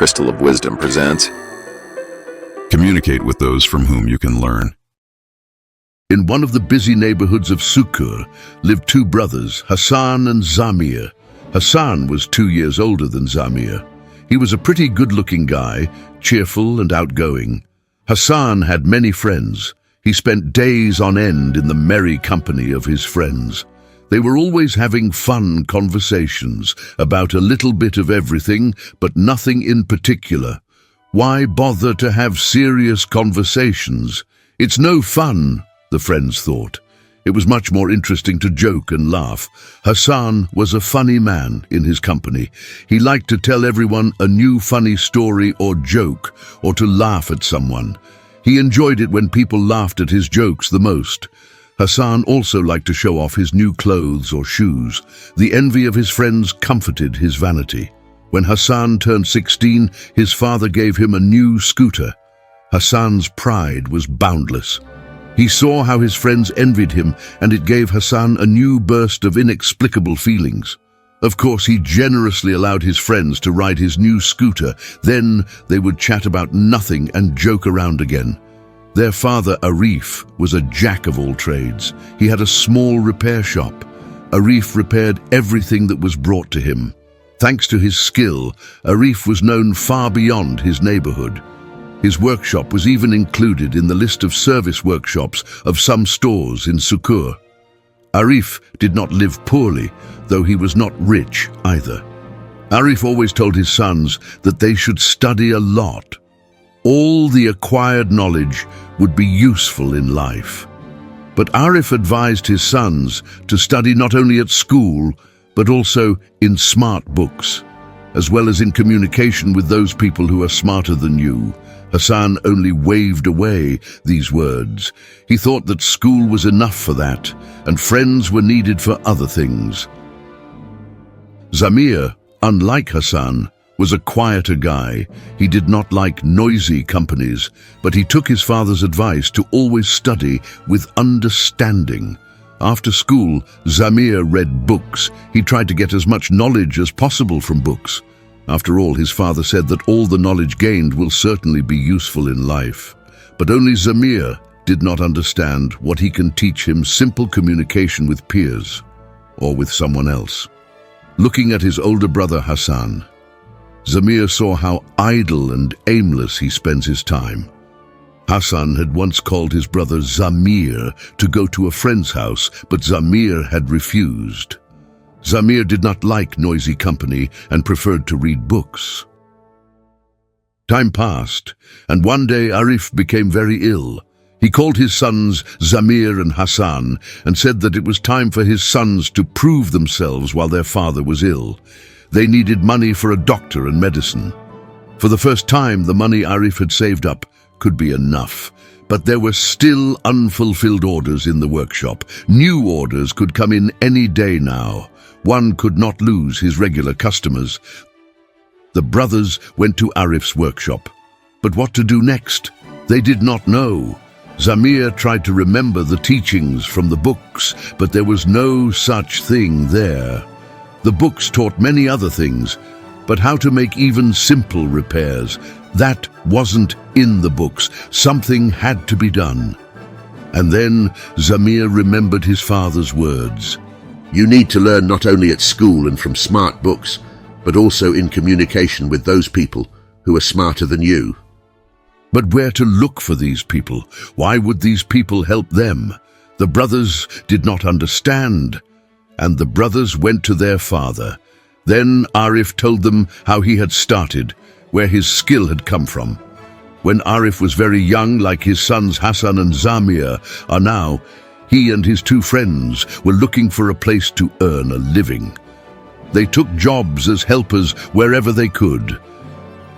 Crystal of Wisdom presents. Communicate with those from whom you can learn. In one of the busy neighborhoods of Sukur lived two brothers, Hassan and Zamir. Hassan was 2 years older than Zamir. He was a pretty good-looking guy, cheerful and outgoing. Hassan had many friends. He spent days on end in the merry company of his friends. They were always having fun conversations about a little bit of everything, but nothing in particular. Why bother to have serious conversations? It's no fun, the friends thought. It was much more interesting to joke and laugh. Hassan was a funny man in his company. He liked to tell everyone a new funny story or joke, or to laugh at someone. He enjoyed it when people laughed at his jokes the most. Hassan also liked to show off his new clothes or shoes. The envy of his friends comforted his vanity. When Hassan turned 16, his father gave him a new scooter. Hassan's pride was boundless. He saw how his friends envied him, and it gave Hassan a new burst of inexplicable feelings. Of course, he generously allowed his friends to ride his new scooter. Then they would chat about nothing and joke around again. Their father, Arif, was a jack of all trades. He had a small repair shop. Arif repaired everything that was brought to him. Thanks to his skill, Arif was known far beyond his neighborhood. His workshop was even included in the list of service workshops of some stores in Sukur. Arif did not live poorly, though he was not rich either. Arif always told his sons that they should study a lot. All the acquired knowledge would be useful in life. But Arif advised his sons to study not only at school, but also in smart books, as well as in communication with those people who are smarter than you. Hassan only waved away these words. He thought that school was enough for that, and friends were needed for other things. Zamir, unlike Hassan, was a quieter guy. He did not like noisy companies, but he took his father's advice to always study with understanding. After school, Zamir read books. He tried to get as much knowledge as possible from books. After all, his father said that all the knowledge gained will certainly be useful in life. But only Zamir did not understand what he can teach him simple communication with peers or with someone else. Looking at his older brother Hassan, Zamir saw how idle and aimless he spends his time. Hassan had once called his brother Zamir to go to a friend's house, but Zamir had refused. Zamir did not like noisy company and preferred to read books. Time passed, and one day Arif became very ill. He called his sons Zamir and Hassan and said that it was time for his sons to prove themselves while their father was ill. They needed money for a doctor and medicine. For the first time, the money Arif had saved up could be enough. But there were still unfulfilled orders in the workshop. New orders could come in any day now. One could not lose his regular customers. The brothers went to Arif's workshop. But what to do next? They did not know. Zamir tried to remember the teachings from the books, but there was no such thing there. The books taught many other things, but how to make even simple repairs, that wasn't in the books. Something had to be done. And then Zamir remembered his father's words. You need to learn not only at school and from smart books, but also in communication with those people who are smarter than you. But where to look for these people? Why would these people help them? The brothers did not understand, and the brothers went to their father. Then Arif told them how he had started, where his skill had come from. When Arif was very young, like his sons Hassan and Zamir are now, he and his two friends were looking for a place to earn a living. They took jobs as helpers wherever they could,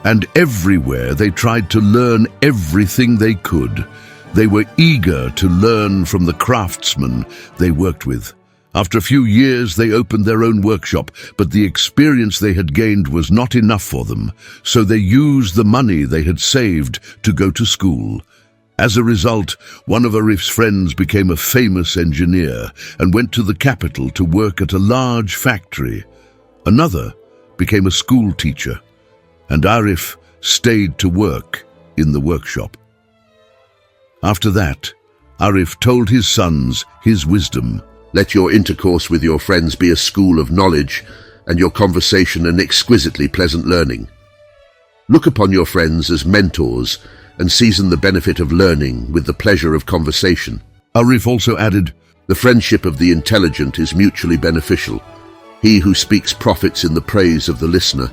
and everywhere they tried to learn everything they could. They were eager to learn from the craftsmen they worked with. After a few years, they opened their own workshop, but the experience they had gained was not enough for them, so they used the money they had saved to go to school. As a result, one of Arif's friends became a famous engineer and went to the capital to work at a large factory. Another became a school teacher, and Arif stayed to work in the workshop. After that, Arif told his sons his wisdom. Let your intercourse with your friends be a school of knowledge, and your conversation an exquisitely pleasant learning. Look upon your friends as mentors, and season the benefit of learning with the pleasure of conversation. Arif also added, The friendship of the intelligent is mutually beneficial. He who speaks profits in the praise of the listener,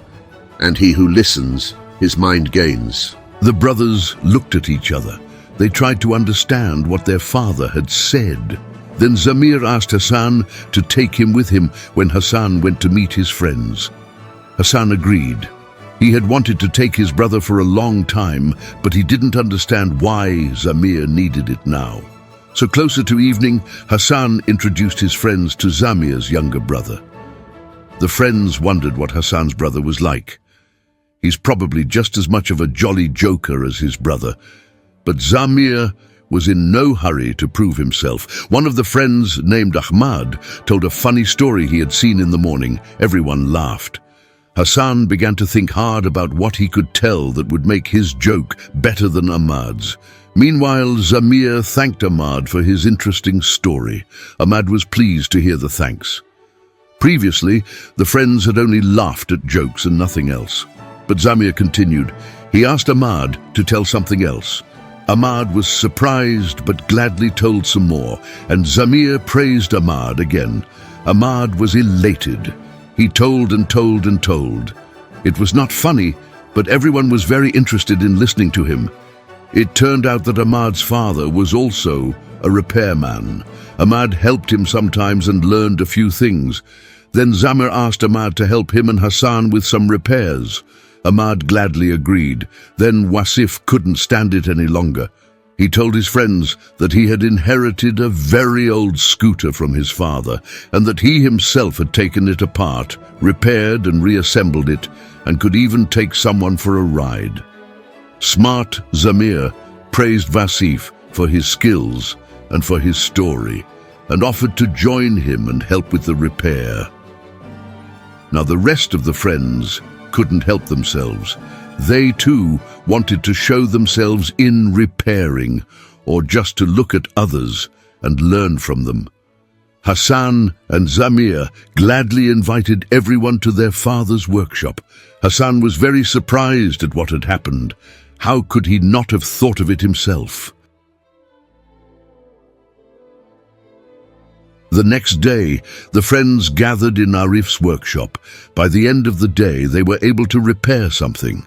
and he who listens, his mind gains. The brothers looked at each other. They tried to understand what their father had said. Then Zamir asked Hassan to take him with him when Hassan went to meet his friends. Hassan agreed. He had wanted to take his brother for a long time, but he didn't understand why Zamir needed it now. So closer to evening, Hassan introduced his friends to Zamir's younger brother. The friends wondered what Hassan's brother was like. He's probably just as much of a jolly joker as his brother, but Zamir was in no hurry to prove himself. One of the friends, named Ahmad, told a funny story he had seen in the morning. Everyone laughed. Hassan began to think hard about what he could tell that would make his joke better than Ahmad's. Meanwhile, Zamir thanked Ahmad for his interesting story. Ahmad was pleased to hear the thanks. Previously, the friends had only laughed at jokes and nothing else. But Zamir continued. He asked Ahmad to tell something else. Ahmad was surprised but gladly told some more, and Zamir praised Ahmad again. Ahmad was elated. He told and told and told. It was not funny, but everyone was very interested in listening to him. It turned out that Ahmad's father was also a repairman. Ahmad helped him sometimes and learned a few things. Then Zamir asked Ahmad to help him and Hassan with some repairs. Ahmad gladly agreed. Then Wasif couldn't stand it any longer. He told his friends that he had inherited a very old scooter from his father, and that he himself had taken it apart, repaired and reassembled it, and could even take someone for a ride. Smart Zamir praised Wasif for his skills and for his story, and offered to join him and help with the repair. Now the rest of the friends couldn't help themselves. They too wanted to show themselves in repairing, or just to look at others and learn from them. Hassan and Zamir gladly invited everyone to their father's workshop. Hassan was very surprised at what had happened. How could he not have thought of it himself? The next day, the friends gathered in Arif's workshop. By the end of the day, they were able to repair something.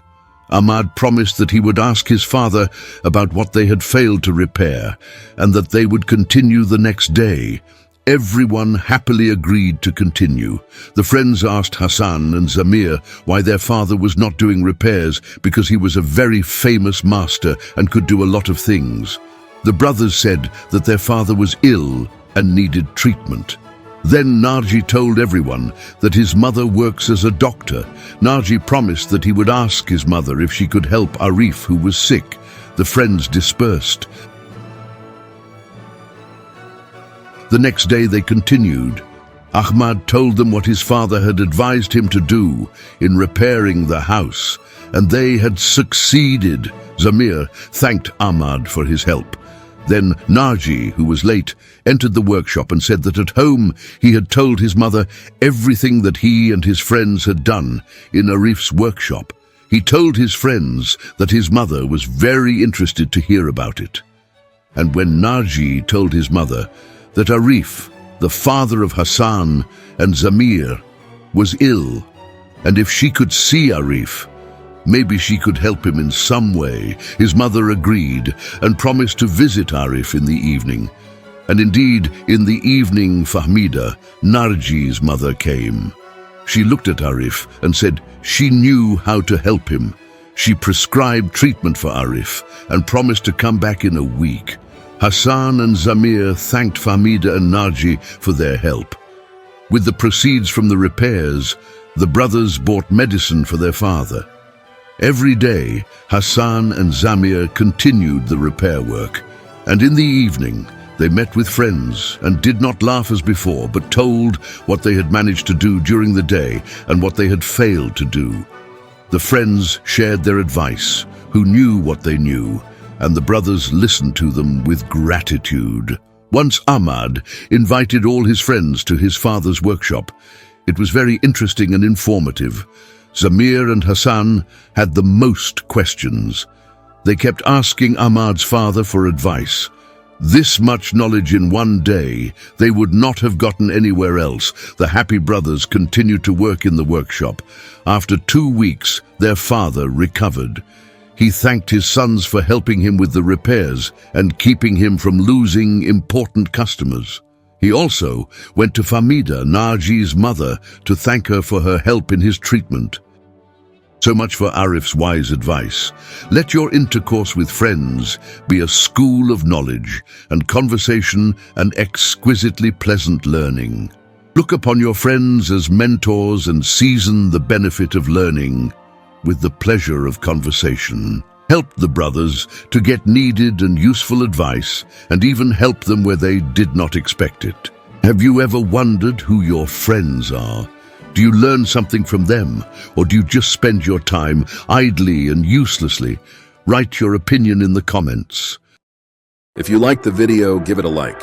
Ahmad promised that he would ask his father about what they had failed to repair, and that they would continue the next day. Everyone happily agreed to continue. The friends asked Hassan and Zamir why their father was not doing repairs, because he was a very famous master and could do a lot of things. The brothers said that their father was ill and needed treatment. Then Naji told everyone that his mother works as a doctor. Naji promised that he would ask his mother if she could help Arif, who was sick. The friends dispersed. The next day they continued. Ahmad told them what his father had advised him to do in repairing the house, and they had succeeded. Zamir thanked Ahmad for his help. Then Naji, who was late, entered the workshop and said that at home he had told his mother everything that he and his friends had done in Arif's workshop. He told his friends that his mother was very interested to hear about it. And when Naji told his mother that Arif, the father of Hassan and Zamir, was ill, and if she could see Arif, maybe she could help him in some way, his mother agreed and promised to visit Arif in the evening. And indeed, in the evening, Fahmida, Narji's mother, came. She looked at Arif and said she knew how to help him. She prescribed treatment for Arif and promised to come back in a week. Hassan and Zamir thanked Fahmida and Narji for their help. With the proceeds from the repairs, the brothers bought medicine for their father. Every day, Hassan and Zamir continued the repair work, and in the evening, they met with friends and did not laugh as before, but told what they had managed to do during the day and what they had failed to do. The friends shared their advice, who knew what they knew, and the brothers listened to them with gratitude. Once Ahmad invited all his friends to his father's workshop. It was very interesting and informative. Zamir and Hassan had the most questions. They kept asking Ahmad's father for advice. This much knowledge in one day, they would not have gotten anywhere else. The happy brothers continued to work in the workshop. After 2 weeks, their father recovered. He thanked his sons for helping him with the repairs and keeping him from losing important customers. He also went to Famida, Naji's mother, to thank her for her help in his treatment. So much for Arif's wise advice. Let your intercourse with friends be a school of knowledge and conversation and exquisitely pleasant learning. Look upon your friends as mentors and season the benefit of learning with the pleasure of conversation. Help the brothers to get needed and useful advice and even help them where they did not expect it. Have you ever wondered who your friends are? Do you learn something from them, or do you just spend your time idly and uselessly? Write your opinion in the comments. If you liked the video, give it a like.